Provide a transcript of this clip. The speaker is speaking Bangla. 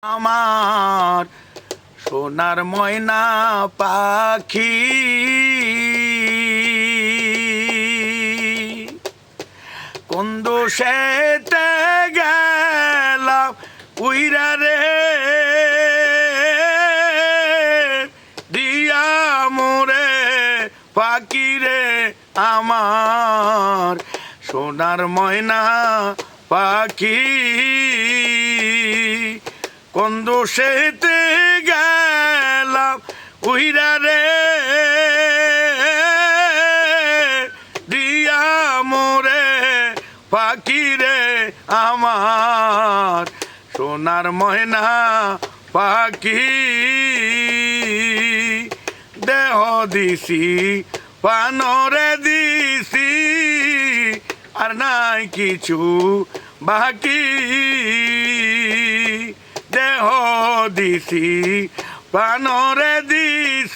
আমার সোনার ময়না পাখি কোন দোষেতে গেলাম উইরা রে দিয়া মোরে পাখি রে আমার সোনার ময়না পাখি কোন দোষেতে গেলাম উইরা রে দিয়া মোরে পাখি রে আমার সোনার ময়না পাখি দেহ দিছি পানরে দিছি আর নাই কিছু বাকি দেহ দিছি প্রাণরে দিছি